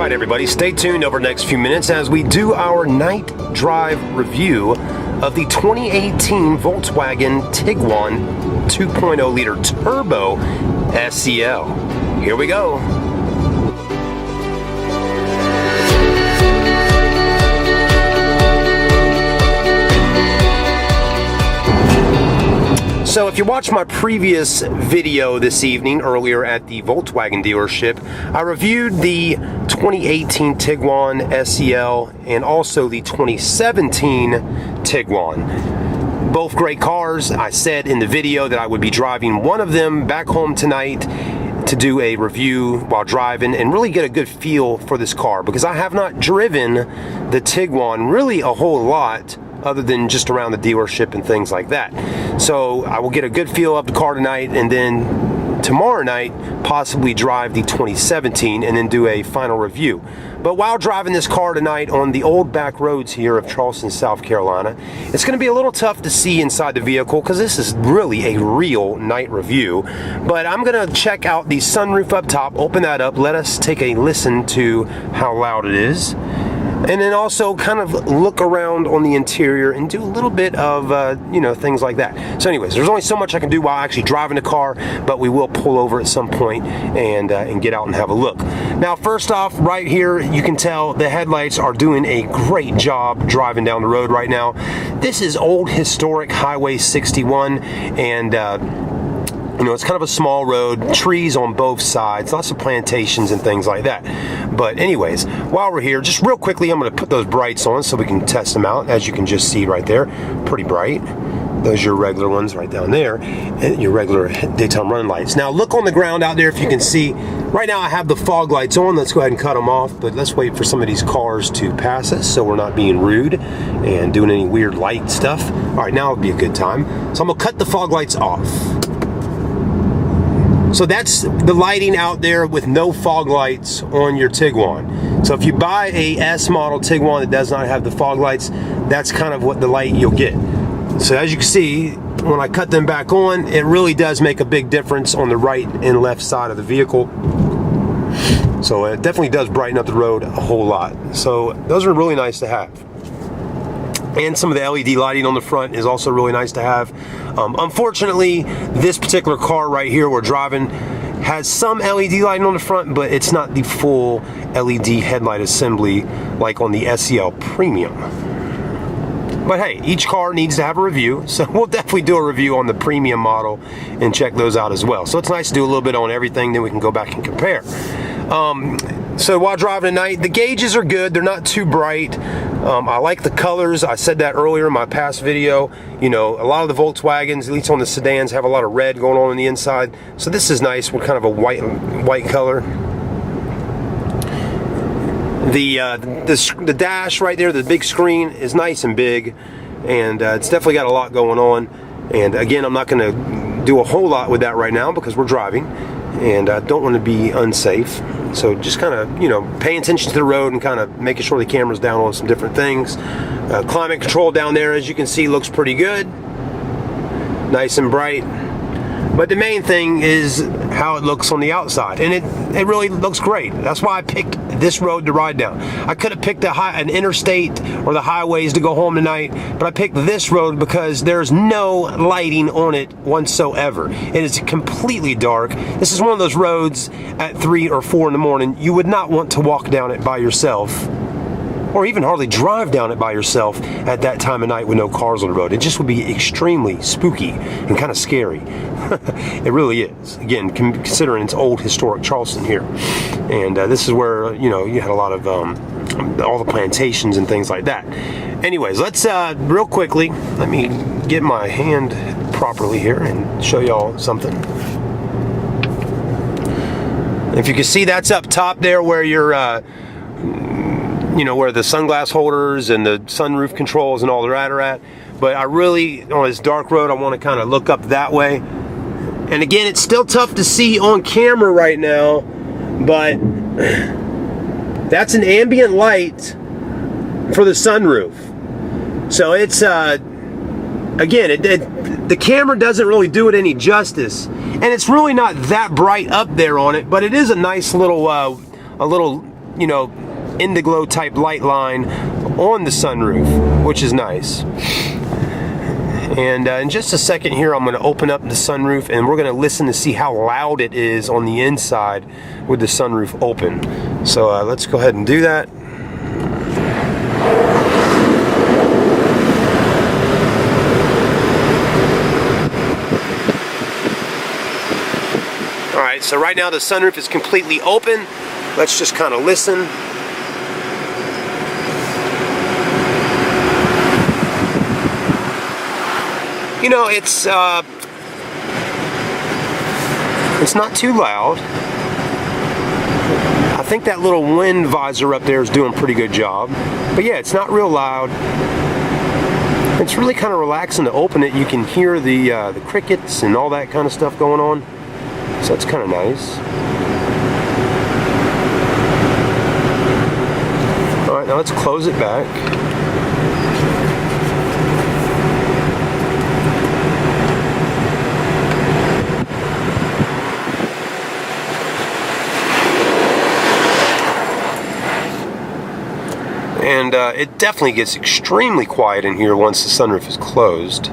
Alright everybody, stay tuned over the next few minutes as we do our night drive review of the 2018 Volkswagen Tiguan 2.0 liter turbo SEL. Here we go. So if you watched my previous video this evening, earlier at the Volkswagen dealership, I reviewed the 2018 Tiguan SEL and also the 2017 Tiguan. Both great cars. I said in the video that I would be driving one of them back home tonight to do a review while driving and really get a good feel for this car, because I have not driven the Tiguan really a whole lot other than just around the dealership and things like that. So I will get a good feel of the car tonight, and then tomorrow night possibly drive the 2017 and then do a final review. But while driving this car tonight on the old back roads here of Charleston, South Carolina, it's going to be a little tough to see inside the vehicle because this is really a real night review. But I'm going to check out the sunroof up top, open that up, let us take a listen to how loud it is, and then also kind of look around on the interior and do a little bit of, things like that. So anyways, there's only so much I can do while actually driving the car, but we will pull over at some point and get out and have a look. Now, first off, right here, you can tell the headlights are doing a great job driving down the road right now. This is old historic Highway 61, and it's kind of a small road, trees on both sides, lots of plantations and things like that. But anyways, while we're here, just real quickly, I'm going to put those brights on so we can test them out. As you can just see right there, pretty bright. Those are your regular ones right down there, and your regular daytime running lights. Now look on the ground out there if you can see. Right now I have the fog lights on. Let's go ahead and cut them off, but let's wait for some of these cars to pass us so we're not being rude and doing any weird light stuff. All right, now would be a good time. So I'm going to cut the fog lights off. So that's the lighting out there with no fog lights on your Tiguan. So if you buy a S model Tiguan that does not have the fog lights, that's kind of what the light you'll get. So as you can see, when I cut them back on, it really does make a big difference on the right and left side of the vehicle. So it definitely does brighten up the road a whole lot. So those are really nice to have. And some of the LED lighting on the front is also really nice to have. Unfortunately, this particular car right here we're driving has some LED lighting on the front, but it's not the full LED headlight assembly like on the SEL Premium. But hey, each car needs to have a review, so we'll definitely do a review on the Premium model and check those out as well. So it's nice to do a little bit on everything, then we can go back and compare. So while driving tonight, the gauges are good. They're not too bright. I like the colors. I said that earlier in my past video. A lot of the Volkswagens, at least on the sedans, have a lot of red going on the inside. So this is nice with kind of a white color. The dash right there, the big screen, is nice and big, and it's definitely got a lot going on. And again, I'm not going to do a whole lot with that right now because we're driving, and I don't want to be unsafe. So just kind of, paying attention to the road and kind of making sure the camera's down on some different things. Climate control down there, as you can see, looks pretty good. Nice and bright. But the main thing is how it looks on the outside, and it really looks great. That's why I picked this road to ride down. I could have picked an interstate or the highways to go home tonight, but I picked this road because there's no lighting on it whatsoever. It is completely dark. This is one of those roads at 3 or 4 in the morning you would not want to walk down it by yourself, or even hardly drive down it by yourself at that time of night with no cars on the road. It just would be extremely spooky and kind of scary. It really is. Again, considering it's old historic Charleston here. And this is where, you had a lot of all the plantations and things like that. Anyways, let's real quickly, let me get my hand properly here and show y'all something. If you can see, that's up top there where you're where the sunglass holders and the sunroof controls and all the that are at. But I really, on this dark road, I want to kind of look up that way. And again, it's still tough to see on camera right now, but that's an ambient light for the sunroof. So it's, again, the camera doesn't really do it any justice. And it's really not that bright up there on it, but it is a nice little, you know, indigo type light line on the sunroof, which is nice. And in just a second here, I'm going to open up the sunroof and we're going to listen to see how loud it is on the inside with the sunroof open. So let's go ahead and do that. Alright, so right now the sunroof is completely open. Let's just kind of listen. You know, it's not too loud. I think that little wind visor up there is doing a pretty good job. But yeah, it's not real loud. It's really kind of relaxing to open it. You can hear the crickets and all that kind of stuff going on. So that's kind of nice. Alright, now let's close it back. And it definitely gets extremely quiet in here once the sunroof is closed.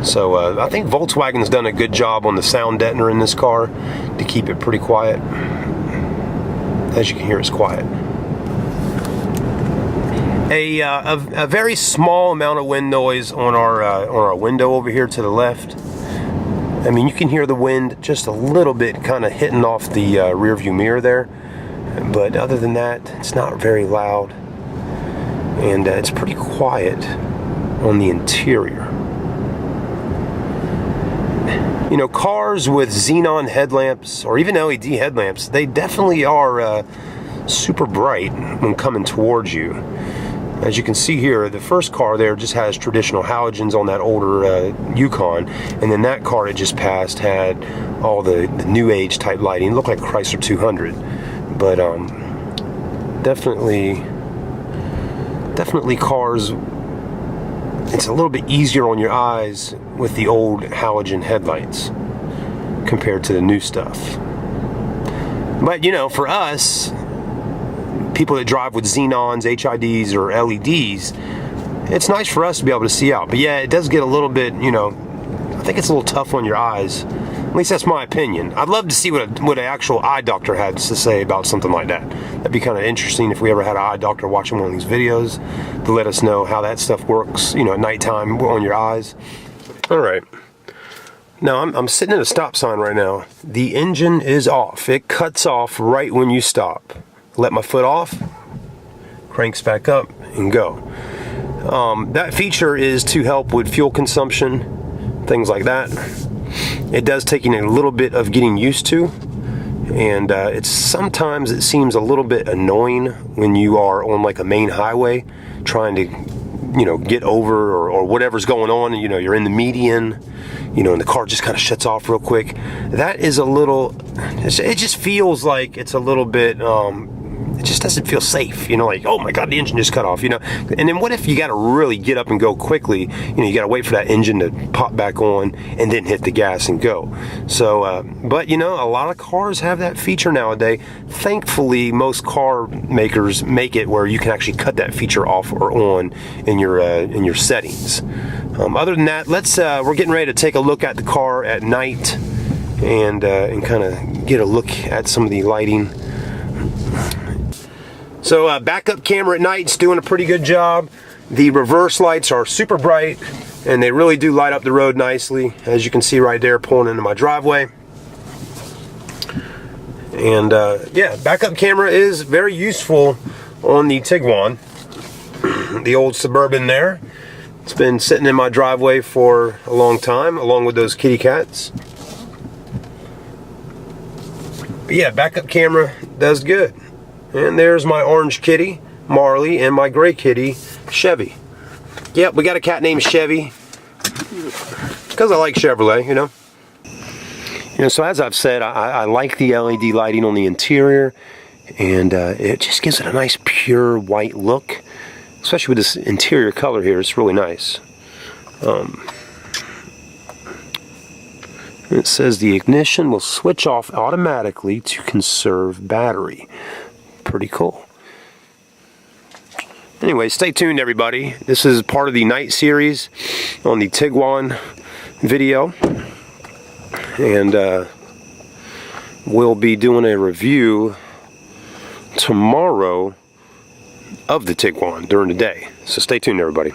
So I think Volkswagen's done a good job on the sound deadener in this car to keep it pretty quiet. As you can hear, it's quiet. A very small amount of wind noise on our window over here to the left. I mean, you can hear the wind just a little bit kind of hitting off the rear view mirror there. But other than that, it's not very loud. And it's pretty quiet on the interior. You know, cars with xenon headlamps or even LED headlamps, they definitely are super bright when coming towards you. As you can see here, the first car there just has traditional halogens on that older Yukon, and then that car it just passed had all the new age type lighting. It looked like Chrysler 200, but definitely cars, it's a little bit easier on your eyes with the old halogen headlights compared to the new stuff. But you know, for us, people that drive with xenons, HIDs, or LEDs, it's nice for us to be able to see out. But yeah, it does get a little bit, you know, I think it's a little tough on your eyes. At least that's my opinion. I'd love to see what an actual eye doctor had to say about something like that. That'd be kind of interesting if we ever had an eye doctor watching one of these videos to let us know how that stuff works, you know, at nighttime on your eyes. All right. Now, I'm sitting at a stop sign right now. The engine is off. It cuts off right when you stop. Let my foot off, cranks back up, and go. That feature is to help with fuel consumption, things like that. It does take a little bit of getting used to, and sometimes it seems a little bit annoying when you are on like a main highway trying to, you know, get over or whatever's going on. You know, you're in the median, you know, and the car just kind of shuts off real quick. That is a little, it just feels like it's a little bit, it just doesn't feel safe, you know, like, oh my God, the engine just cut off, you know. And then what if you got to really get up and go quickly? You know, you got to wait for that engine to pop back on and then hit the gas and go. So, but you know, a lot of cars have that feature nowadays. Thankfully, most car makers make it where you can actually cut that feature off or on in your settings. Other than that, we're getting ready to take a look at the car at night and kind of get a look at some of the lighting. So backup camera at night is doing a pretty good job. The reverse lights are super bright and they really do light up the road nicely, as you can see right there pulling into my driveway. And yeah, backup camera is very useful on the Tiguan, the old Suburban there. It's been sitting in my driveway for a long time, along with those kitty cats. But yeah, backup camera does good. And there's my orange kitty, Marley, and my gray kitty, Chevy. Yep, we got a cat named Chevy. Because I like Chevrolet, you know. You know, so as I've said, I like the LED lighting on the interior. And it just gives it a nice pure white look. Especially with this interior color here, it's really nice. It says the ignition will switch off automatically to conserve battery. pretty cool. Anyway, stay tuned, everybody. This is part of the night series on the Tiguan video, and we'll be doing a review tomorrow of the Tiguan during the day. So stay tuned, everybody.